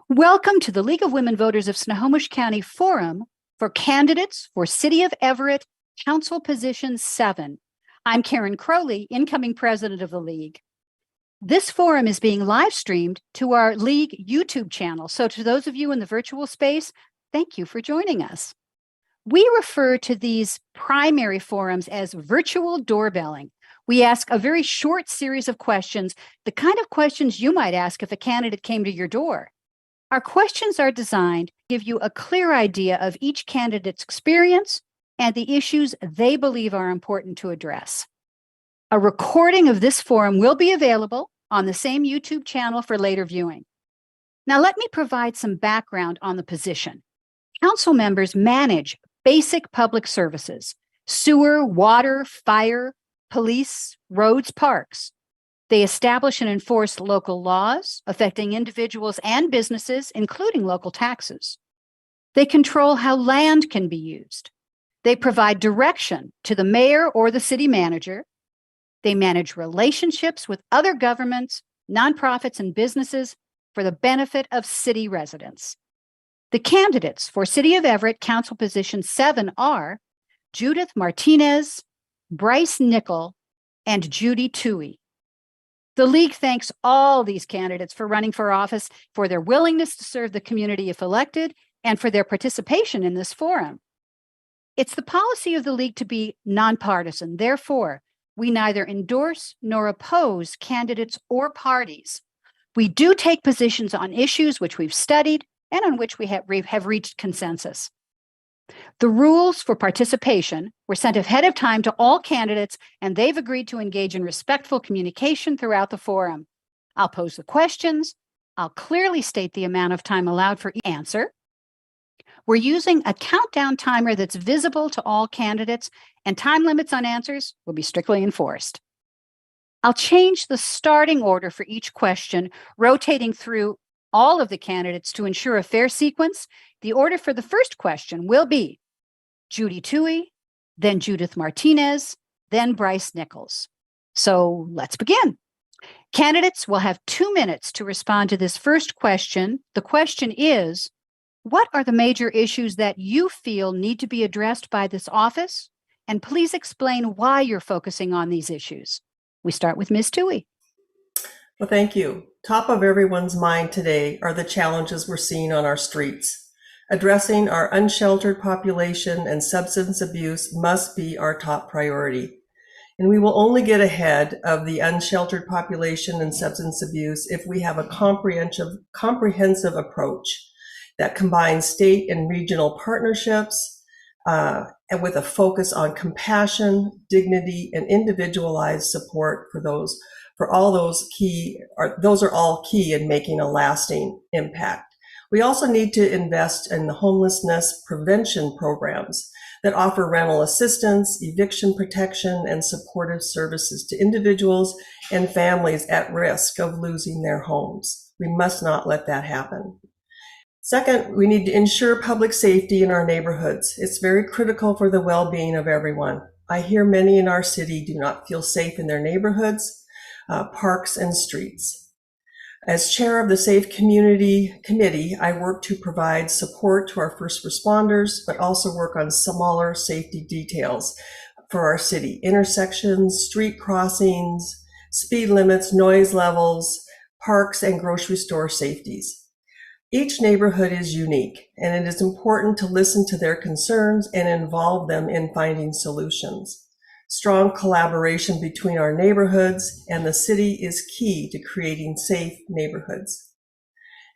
Welcome to the League of Women Voters of Snohomish County Forum for candidates for City of Everett Council Position 7. I'm Karen Crowley, incoming president of the League. This forum is being live streamed to our League YouTube channel. So to those of you in the virtual space, thank you for joining us. We refer to these primary forums as virtual doorbelling. We ask a very short series of questions, the kind of questions you might ask if a candidate came to your door. Our questions are designed to give you a clear idea of each candidate's experience and the issues they believe are important to address. A recording of this forum will be available on the same YouTube channel for later viewing. Now, let me provide some background on the position. Council members manage basic public services: sewer, water, fire, police, roads, parks. They establish and enforce local laws affecting individuals and businesses, including local taxes. They control how land can be used. They provide direction to the mayor or the city manager. They manage relationships with other governments, nonprofits, and businesses for the benefit of city residents. The candidates for City of Everett Council Position 7 are Judith Martinez, Bryce Nickel, and Judy Tuohy. The League thanks all these candidates for running for office, for their willingness to serve the community if elected, and for their participation in this forum. It's the policy of the League to be nonpartisan. Therefore, we neither endorse nor oppose candidates or parties. We do take positions on issues which we've studied and on which we have reached consensus. The rules for participation were sent ahead of time to all candidates, and they've agreed to engage in respectful communication throughout the forum. I'll pose the questions. I'll clearly state the amount of time allowed for each answer. We're using a countdown timer that's visible to all candidates, and time limits on answers will be strictly enforced. I'll change the starting order for each question, rotating through all of the candidates to ensure a fair sequence. The order for the first question will be Judy Tuohy, then Judith Martinez, then Bryce Nickel. So let's begin. Candidates will have 2 minutes to respond to this first question. The question is, what are the major issues that you feel need to be addressed by this office? And please explain why you're focusing on these issues. We start with Ms. Tuohy. Well, thank you. Top of everyone's mind today are the challenges we're seeing on our streets. Addressing our unsheltered population and substance abuse must be our top priority. And we will only get ahead of the unsheltered population and substance abuse if we have a comprehensive approach that combines state and regional partnerships and with a focus on compassion, dignity, and individualized support for those. Those are all key in making a lasting impact. We also need to invest in the homelessness prevention programs that offer rental assistance, eviction protection, and supportive services to individuals and families at risk of losing their homes. We must not let that happen. Second, we need to ensure public safety in our neighborhoods. It's very critical for the well-being of everyone. I hear many in our city do not feel safe in their neighborhoods, parks, and streets. As chair of the Safe Community Committee, I work to provide support to our first responders, but also work on smaller safety details for our city: intersections, street crossings, speed limits, noise levels, parks, and grocery store safeties. Each neighborhood is unique, and it is important to listen to their concerns and involve them in finding solutions. Strong collaboration between our neighborhoods and the city is key to creating safe neighborhoods.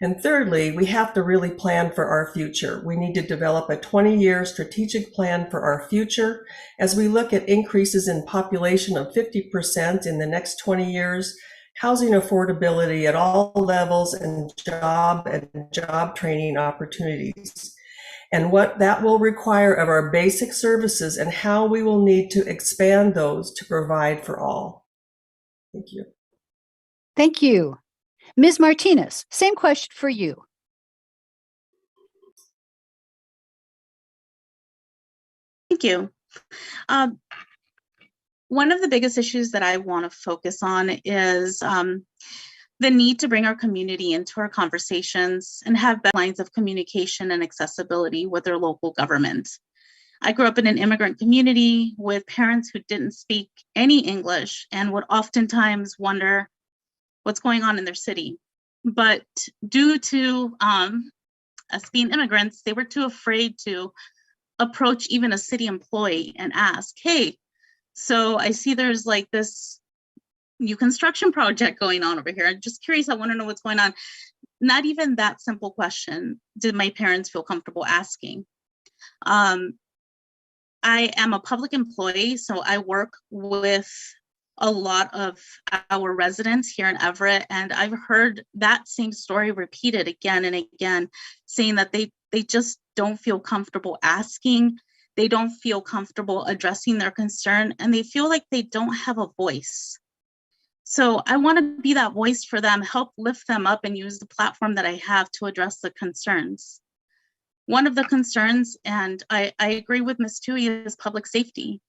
And thirdly, we have to really plan for our future. We need to develop a 20-year strategic plan for our future as we look at increases in population of 50% in the next 20 years, housing affordability at all levels, and job training opportunities, and what that will require of our basic services and how we will need to expand those to provide for all. Thank you. Thank you. Ms. Martinez, same question for you. Thank you. One of the biggest issues that I want to focus on is the need to bring our community into our conversations and have better lines of communication and accessibility with their local government. I grew up in an immigrant community with parents who didn't speak any English and would oftentimes wonder what's going on in their city. But due to us being immigrants, they were too afraid to approach even a city employee and ask, hey, so I see there's like this new construction project going on over here. I'm just curious, I want to know what's going on. Not even that simple question did my parents feel comfortable asking. I am a public employee, so I work with a lot of our residents here in Everett, and I've heard that same story repeated again and again, saying that they just don't feel comfortable asking, they don't feel comfortable addressing their concern, and they feel like they don't have a voice. So I want to be that voice for them, help lift them up, and use the platform that I have to address the concerns. One of the concerns, and I agree with Ms. Tuohy, is public safety.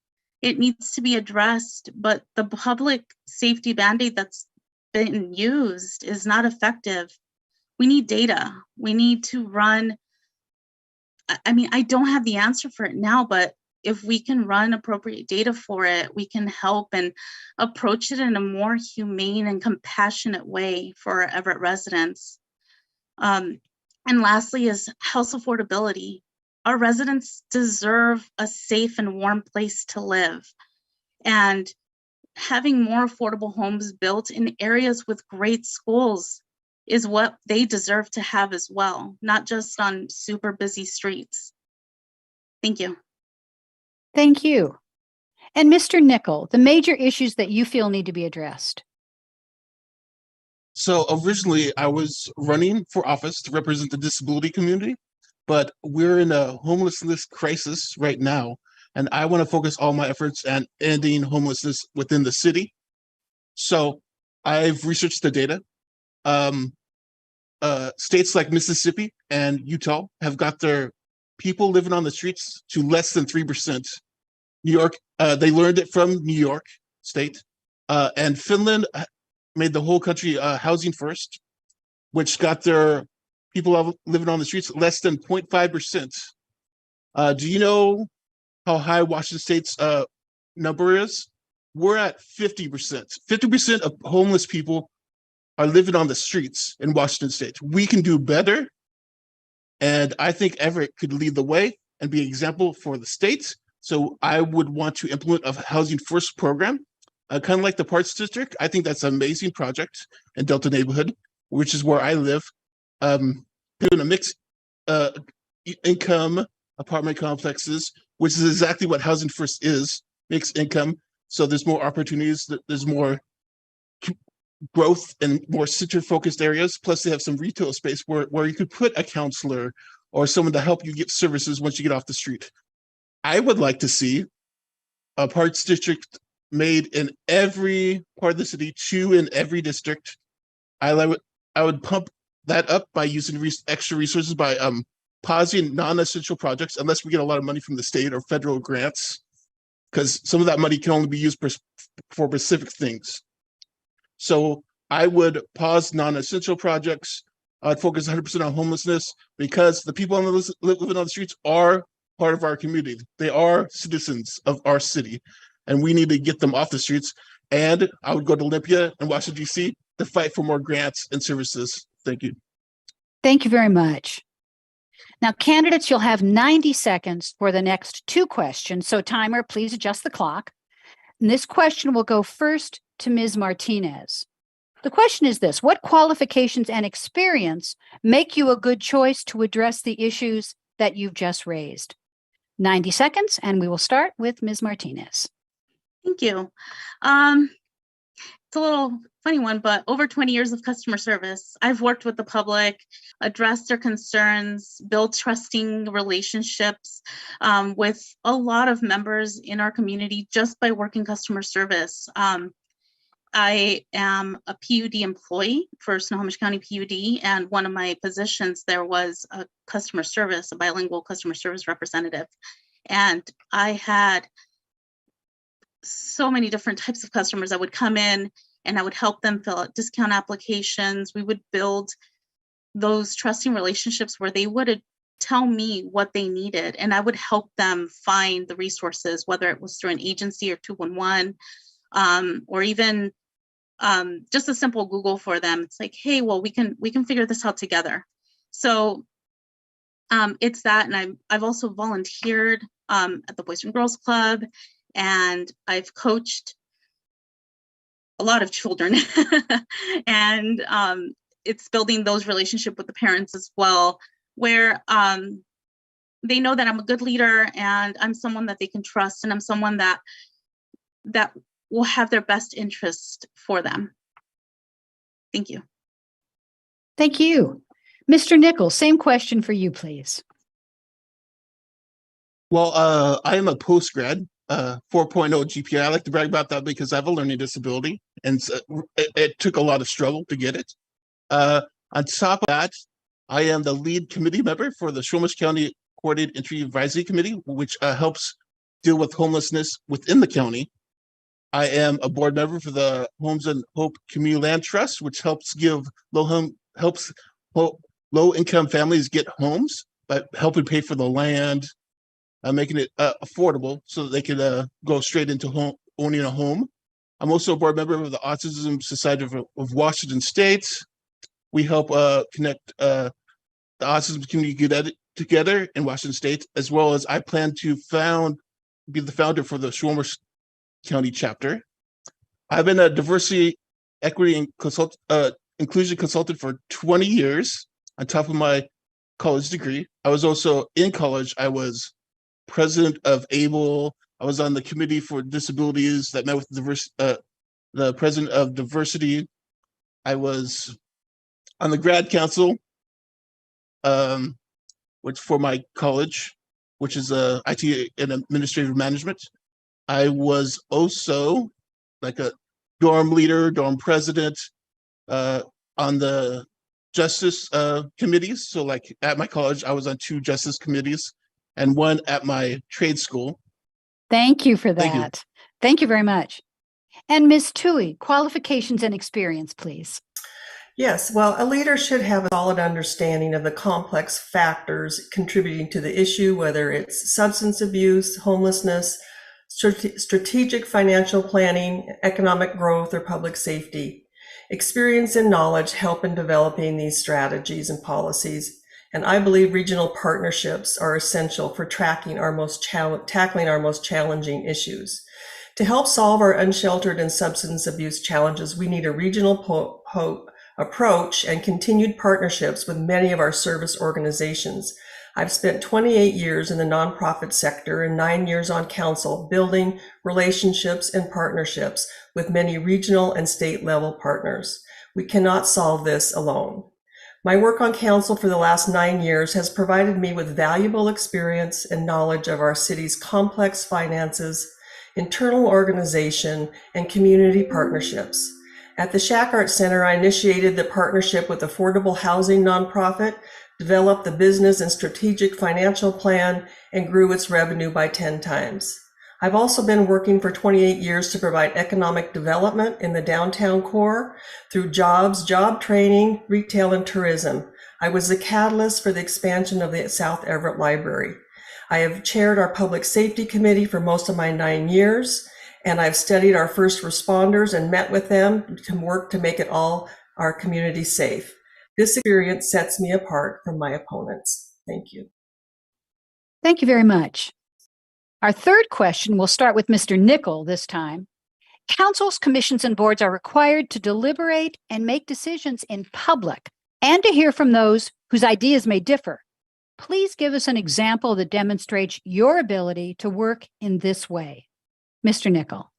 It needs to be addressed, but the public safety Band-Aid that's been used is not effective. We need data. We need to run, I mean, I don't have the answer for it now, but if we can run appropriate data for it, we can help and approach it in a more humane and compassionate way for our Everett residents. And lastly is house affordability. Our residents deserve a safe and warm place to live. And having more affordable homes built in areas with great schools is what they deserve to have as well, not just on super busy streets. Thank you. Thank you. And Mr. Nickel, the major issues that you feel need to be addressed. So originally I was running for office to represent the disability community, but we're in a homelessness crisis right now. And I want to focus all my efforts on ending homelessness within the city. So I've researched the data. States like Mississippi and Utah have got their people living on the streets to less than 3%. New York, they learned it from New York State. And Finland made the whole country housing first, which got their people living on the streets less than 0.5%. Do you know how high Washington State's number is? We're at 50%. 50% of homeless people are living on the streets in Washington State. We can do better. And I think Everett could lead the way and be an example for the state. So I would want to implement a housing first program, kind of like the Parks District. I think that's an amazing project in Delta neighborhood, which is where I live. Doing a mixed income apartment complexes, which is exactly what housing first is, mixed income. So there's more opportunities, there's more growth in more center-focused areas. Plus they have some retail space where you could put a counselor or someone to help you get services once you get off the street. I would like to see a Parks District made in every part of the city, 2 in every district. I would pump that up by using extra resources by pausing non-essential projects unless we get a lot of money from the state or federal grants, because some of that money can only be used for specific things. So I would pause non-essential projects. I'd focus 100% on homelessness because the people living on the streets are part of our community. They are citizens of our city, and we need to get them off the streets. And I would go to Olympia and Washington, D.C. to fight for more grants and services. Thank you. Thank you very much. Now, candidates, you'll have 90 seconds for the next 2 questions. So timer, please adjust the clock. And this question will go first to Ms. Martinez. The question is this: what qualifications and experience make you a good choice to address the issues that you've just raised? 90 seconds, and we will start with Ms. Martinez. Thank you. It's a little funny one, but over 20 years of customer service. I've worked with the public, addressed their concerns, built trusting relationships with a lot of members in our community just by working customer service. I am a PUD employee for Snohomish County PUD, and one of my positions there was a customer service, a bilingual customer service representative. And I had so many different types of customers that would come in and I would help them fill out discount applications. We would build those trusting relationships where they would tell me what they needed, and I would help them find the resources, whether it was through an agency or 211, or even just a simple Google for them. It's like, hey, well, we can figure this out together. So it's that, and I've also volunteered at the Boys and Girls Club, and I've coached a lot of children, and it's building those relationships with the parents as well, where they know that I'm a good leader and I'm someone that they can trust, and I'm someone that will have their best interest for them. Thank you. Thank you. Mr. Nickel, same question for you, please. Well, I am a post-grad, 4.0 GPA. I like to brag about that because I have a learning disability, and it took a lot of struggle to get it. On top of that, I am the lead committee member for the Snohomish County Coordinated Entry Advisory Committee, which helps deal with homelessness within the county. I am a board member for the Homes and Hope Community Land Trust, which helps give low-income families get homes by helping pay for the land, making it affordable so that they could go straight into owning a home. I'm also a board member of the Autism Society of Washington State. We help connect the autism community together in Washington State, as well as I plan to be the founder for the Snohomish County chapter. I've been a diversity, equity, and inclusion consultant for 20 years on top of my college degree. I was also in college. I was president of ABLE. I was on the committee for disabilities that met with the president of diversity. I was on the grad council, which for my college, which is IT and administrative management. I was also like a dorm leader, dorm president on the justice committees. So like at my college, I was on 2 justice committees and 1 at my trade school. Thank you for that. Thank you. Thank you very much. And Ms. Tuohy, qualifications and experience, please. Yes, well, a leader should have a solid understanding of the complex factors contributing to the issue, whether it's substance abuse, homelessness, strategic financial planning, economic growth, or public safety. Experience and knowledge help in developing these strategies and policies, and I believe regional partnerships are essential for tackling our most challenging issues. To help solve our unsheltered and substance abuse challenges, we need a regional approach and continued partnerships with many of our service organizations. I've spent 28 years in the nonprofit sector and 9 years on council, building relationships and partnerships with many regional and state level partners. We cannot solve this alone. My work on council for the last 9 years has provided me with valuable experience and knowledge of our city's complex finances, internal organization, and community partnerships. At the Shack Art Center, I initiated the partnership with Affordable Housing Nonprofit, developed the business and strategic financial plan, and grew its revenue by 10 times. I've also been working for 28 years to provide economic development in the downtown core through jobs, job training, retail, and tourism. I was the catalyst for the expansion of the South Everett Library. I have chaired our public safety committee for most of my 9 years, and I've studied our first responders and met with them to work to make it all our community safe. This experience sets me apart from my opponents. Thank you. Thank you very much. Our third question will start with Mr. Nickel this time. Councils, commissions, and boards are required to deliberate and make decisions in public and to hear from those whose ideas may differ. Please give us an example that demonstrates your ability to work in this way. Mr. Nickel.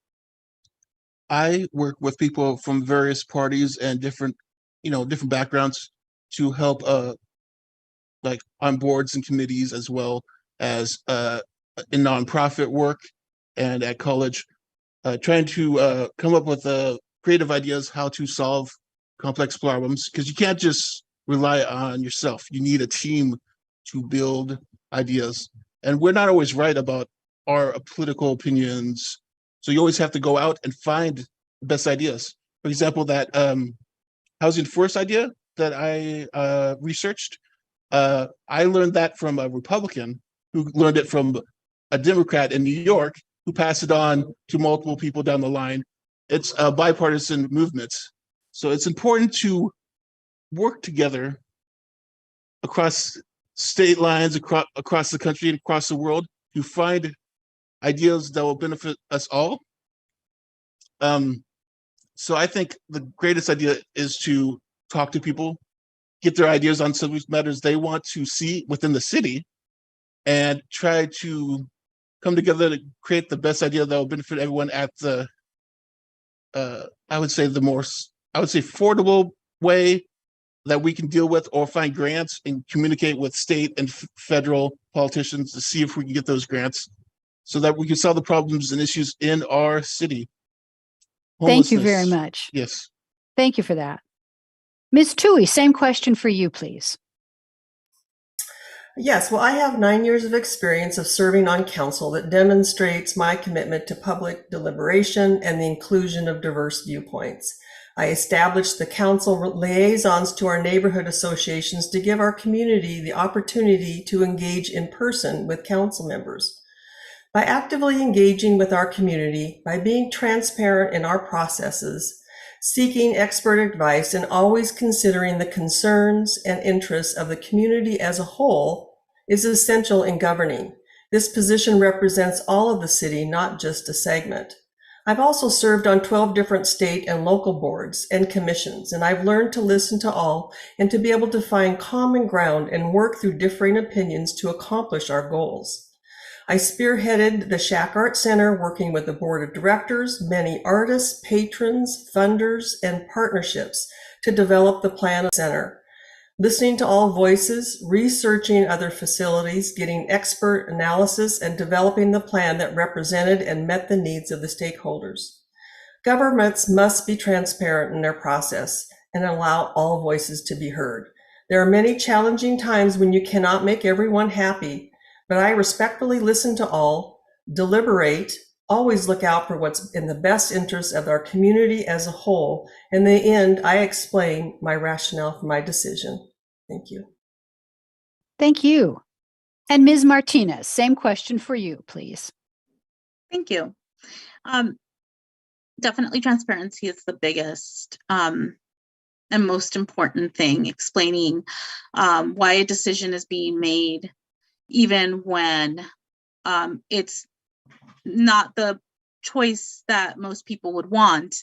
I work with people from various parties and different backgrounds to help like on boards and committees, as well as in nonprofit work and at college, trying to come up with creative ideas how to solve complex problems, because you can't just rely on yourself. You need a team to build ideas, and we're not always right about our political opinions, so you always have to go out and find the best ideas. For example, that housing first idea that I researched, I learned that from a Republican who learned it from a Democrat in New York who passed it on to multiple people down the line. It's a bipartisan movement. So it's important to work together across state lines, across the country and across the world to find ideas that will benefit us all. So I think the greatest idea is to talk to people, get their ideas on subject matters they want to see within the city, and try to come together to create the best idea that will benefit everyone at the, I would say affordable way that we can deal with, or find grants and communicate with state and federal politicians to see if we can get those grants so that we can solve the problems and issues in our city. Thank you very much. Yes. Thank you for that. Ms. Tuohy, same question for you, please. Yes, well, I have 9 years of experience of serving on council that demonstrates my commitment to public deliberation and the inclusion of diverse viewpoints. I established the council liaisons to our neighborhood associations to give our community the opportunity to engage in person with council members. By actively engaging with our community, by being transparent in our processes, seeking expert advice, and always considering the concerns and interests of the community as a whole is essential in governing. This position represents all of the city, not just a segment. I've also served on 12 different state and local boards and commissions, and I've learned to listen to all and to be able to find common ground and work through differing opinions to accomplish our goals. I spearheaded the Shack Art Center, working with the board of directors, many artists, patrons, funders, and partnerships to develop the plan of the center. Listening to all voices, researching other facilities, getting expert analysis, and developing the plan that represented and met the needs of the stakeholders. Governments must be transparent in their process and allow all voices to be heard. There are many challenging times when you cannot make everyone happy, but I respectfully listen to all, deliberate, always look out for what's in the best interest of our community as a whole. In the end, I explain my rationale for my decision. Thank you. Thank you. And Ms. Martinez, same question for you, please. Thank you. Definitely transparency is the biggest and most important thing, explaining why a decision is being made, even when it's not the choice that most people would want.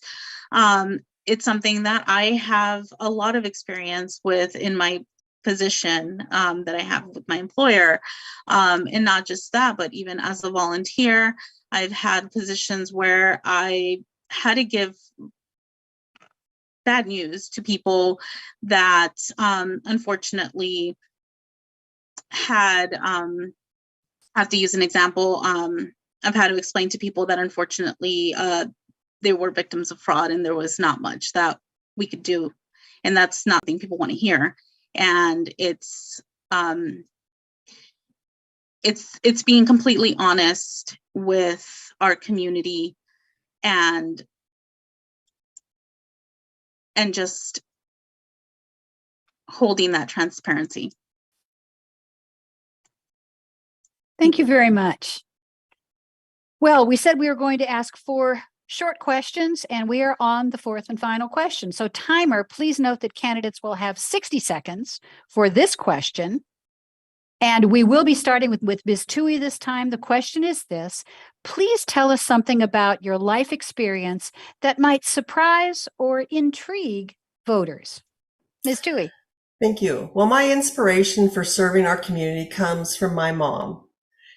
It's something that I have a lot of experience with in my position that I have with my employer. And not just that, but even as a volunteer, I've had positions where I had to give bad news to people that unfortunately had, I have to use an example. I've had to explain to people that unfortunately they were victims of fraud and there was not much that we could do. And that's not something people want to hear. And it's being completely honest with our community and just holding that transparency. Thank you very much. Well, we said we were going to ask 4 short questions, and we are on the 4th and final question. So timer, please note that candidates will have 60 seconds for this question. And we will be starting with Ms. Tuohy this time. The question is this: please tell us something about your life experience that might surprise or intrigue voters. Ms. Tuohy. Thank you. Well, my inspiration for serving our community comes from my mom.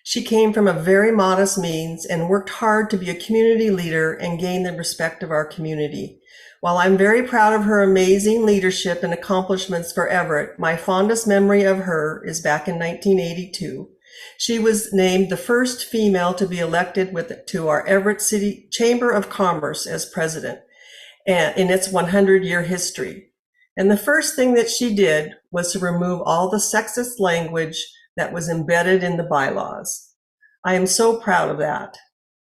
She came from a very modest means and worked hard to be a community leader and gain the respect of our community. While I'm very proud of her amazing leadership and accomplishments for Everett, my fondest memory of her is back in 1982. She was named the first female to be elected to our Everett City Chamber of Commerce as president in its 100-year history. And the first thing that she did was to remove all the sexist language that was embedded in the bylaws. I am so proud of that.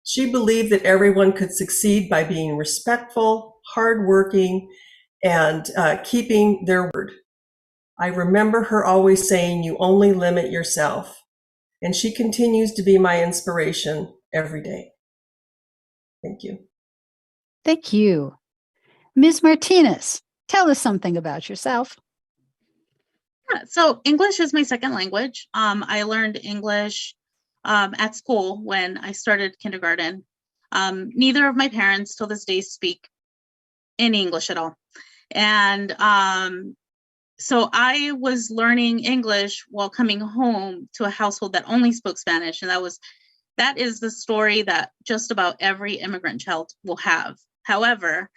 She believed that everyone could succeed by being respectful, hardworking, and keeping their word. I remember her always saying, "You only limit yourself." And she continues to be my inspiration every day. Thank you. Thank you. Ms. Martinez, tell us something about yourself. Yeah, so English is my second language. I learned English at school when I started kindergarten. Neither of my parents till this day speak any English at all. And so I was learning English while coming home to a household that only spoke Spanish. And that is the story that just about every immigrant child will have. However,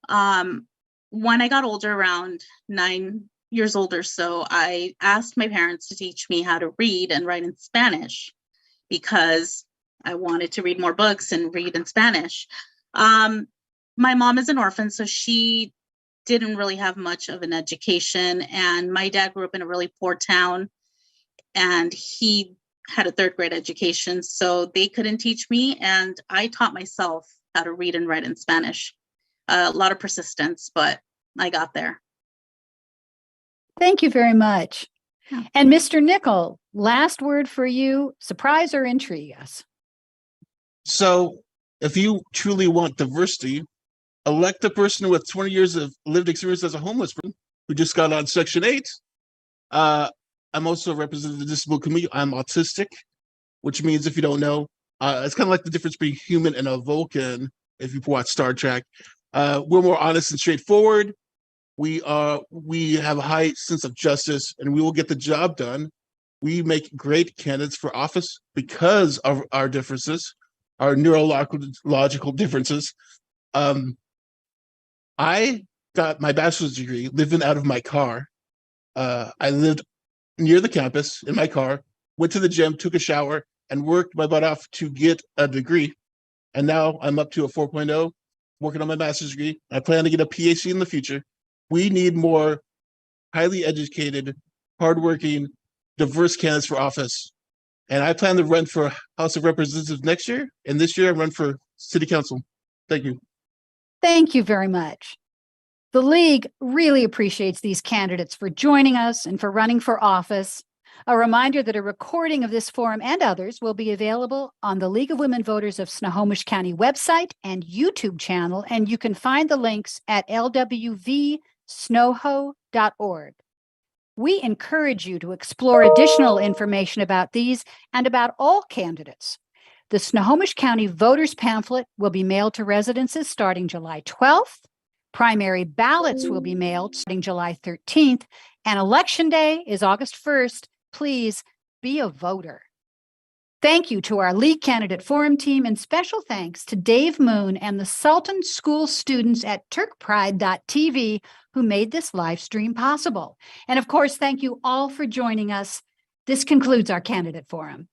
when I got older, around 9 years old or so, I asked my parents to teach me how to read and write in Spanish because I wanted to read more books and read in Spanish. My mom is an orphan, so she didn't really have much of an education. And my dad grew up in a really poor town, and he had a third grade education, so they couldn't teach me. And I taught myself how to read and write in Spanish. A lot of persistence, but I got there. Thank you very much. Yeah. And Mr. Nickel, last word for you, surprise or intrigue us? So if you truly want diversity, elect a person with 20 years of lived experience as a homeless person who just got on Section 8. I'm also a representative of the disabled community. I'm autistic, which means, if you don't know, it's kind of like the difference between human and a Vulcan, if you watch Star Trek. We're more honest and straightforward. We have a high sense of justice, and we will get the job done. We make great candidates for office because of our differences, our neurological differences. I got my bachelor's degree living out of my car. I lived near the campus in my car, went to the gym, took a shower, and worked my butt off to get a degree. And now I'm up to a 4.0, working on my master's degree. I plan to get a PhD in the future. We need more highly educated, hardworking, diverse candidates for office. And I plan to run for House of Representatives next year. And this year I run for City Council. Thank you. Thank you very much. The League really appreciates these candidates for joining us and for running for office. A reminder that a recording of this forum and others will be available on the League of Women Voters of Snohomish County website and YouTube channel, and you can find the links at lwvsnoho.org. We encourage you to explore additional information about these and about all candidates. The Snohomish County Voters Pamphlet will be mailed to residences starting July 12th. Primary ballots will be mailed starting July 13th, and Election Day is August 1st. Please be a voter. Thank you to our League Candidate Forum team, and special thanks to Dave Moon and the Sultan School students at TurkPride.tv who made this live stream possible. And of course, thank you all for joining us. This concludes our Candidate Forum.